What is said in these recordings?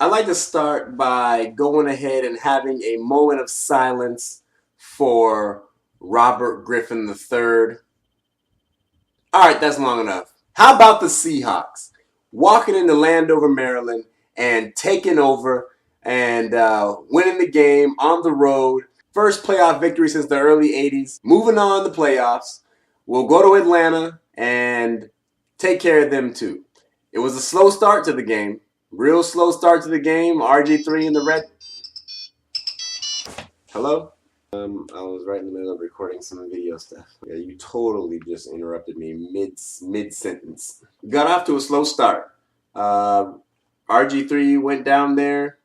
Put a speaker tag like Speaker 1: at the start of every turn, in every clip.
Speaker 1: I'd like to start by going ahead and having a moment of silence for Robert Griffin III. All right, that's long enough. How about the Seahawks walking into Landover, Maryland, and taking over and winning the game on the road? First playoff victory since the early 80s. Moving on to the playoffs. We'll go to Atlanta and take care of them too. It was a slow start to the game. Real slow start to the game. RG3 in the red. Hello? I was right in the middle of recording some video stuff. Yeah, you totally just interrupted me mid sentence. Got off to a slow start. RG3 went down there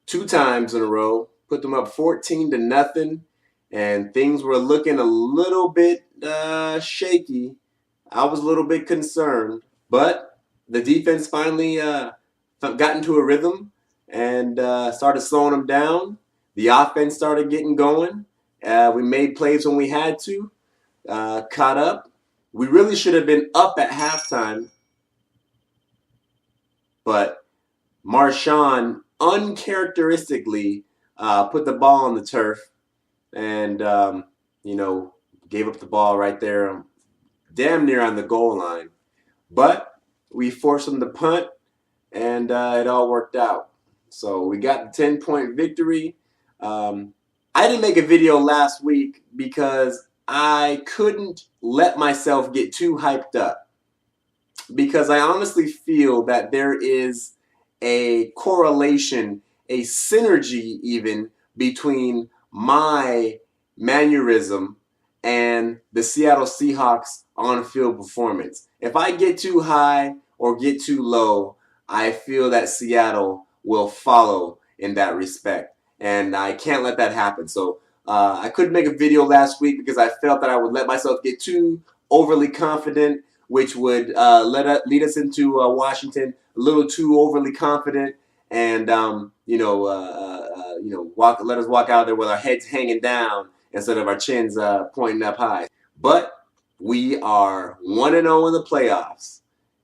Speaker 1: 2 times in a row, put them up 14-0, and things were looking a little bit shaky. I was a little bit concerned, but the defense finally got into a rhythm and started slowing them down. The offense started getting going. We made plays when we had to, caught up. We really should have been up at halftime, but Marshawn uncharacteristically put the ball on the turf and, gave up the ball right there, damn near on the goal line. But we forced them to punt, and it all worked out. So we got the 10-point victory. I didn't make a video last week because I couldn't let myself get too hyped up, because I honestly feel that there is a correlation, a synergy even, between my mannerism and the Seattle Seahawks on-field performance. If I get too high or get too low, I feel that Seattle will follow in that respect, and I can't let that happen. So I couldn't make a video last week because I felt that I would let myself get too overly confident, which would lead us into Washington a little too overly confident, and let us walk out there with our heads hanging down instead of our chins pointing up high. But we are 1-0 in the playoffs.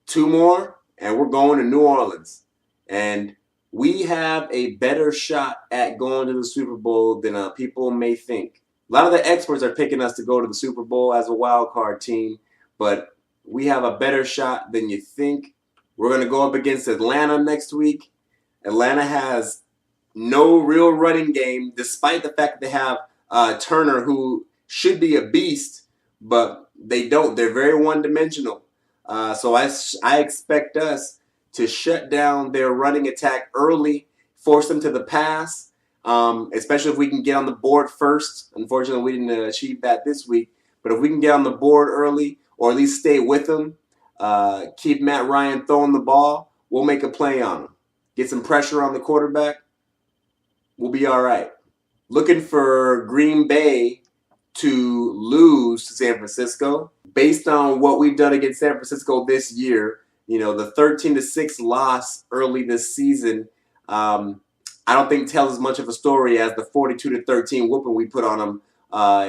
Speaker 1: 2 more, and we're going to New Orleans. And we have a better shot at going to the Super Bowl than people may think. A lot of the experts are picking us to go to the Super Bowl as a wild card team, but we have a better shot than you think. We're going to go up against Atlanta next week. Atlanta has no real running game, despite the fact that they have Turner, who should be a beast, but they don't. They're very one-dimensional. So I expect us to shut down their running attack early, force them to the pass, especially if we can get on the board first. Unfortunately, we didn't achieve that this week. But if we can get on the board early, or at least stay with them, keep Matt Ryan throwing the ball, we'll make a play on him. Get some pressure on the quarterback, we'll be all right. Looking for Green Bay to lose to San Francisco. Based on what we've done against San Francisco this year, the 13-6 loss early this season, I don't think tells as much of a story as the 42-13 whooping we put on them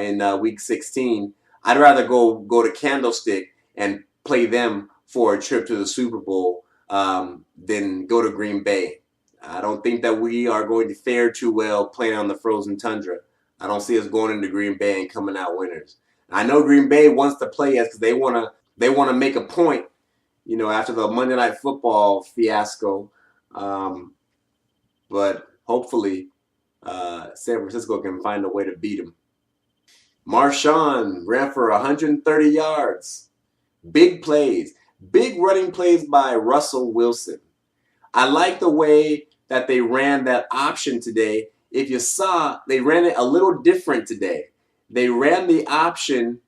Speaker 1: in Week 16. I'd rather go to Candlestick and play them for a trip to the Super Bowl than go to Green Bay. I don't think that we are going to fare too well playing on the frozen tundra. I don't see us going into Green Bay and coming out winners. I know Green Bay wants to play us because they want to make a point, after the Monday Night Football fiasco. But hopefully San Francisco can find a way to beat them. Marshawn ran for 130 yards. Big plays. Big running plays by Russell Wilson. I like the way that they ran that option today. If you saw, they ran it a little different today. They ran the option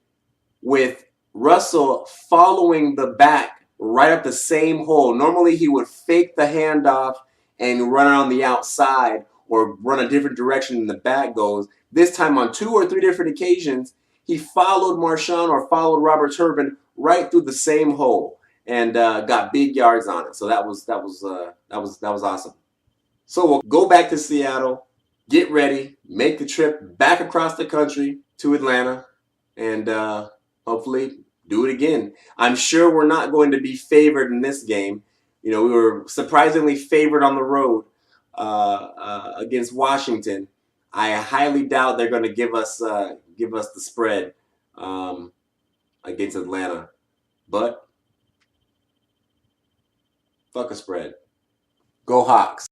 Speaker 1: with Russell following the back right up the same hole. Normally he would fake the handoff and run on the outside or run a different direction than the back goes. This time on 2 or 3 different occasions, he followed Marshawn or followed Robert Turbin right through the same hole and got big yards on it. So that was awesome. So we'll go back to Seattle, get ready, make the trip back across the country to Atlanta, and hopefully do it again. I'm sure we're not going to be favored in this game. We were surprisingly favored on the road. against Washington. I highly doubt they're going to give us the spread against Atlanta. But fuck a spread. Go Hawks.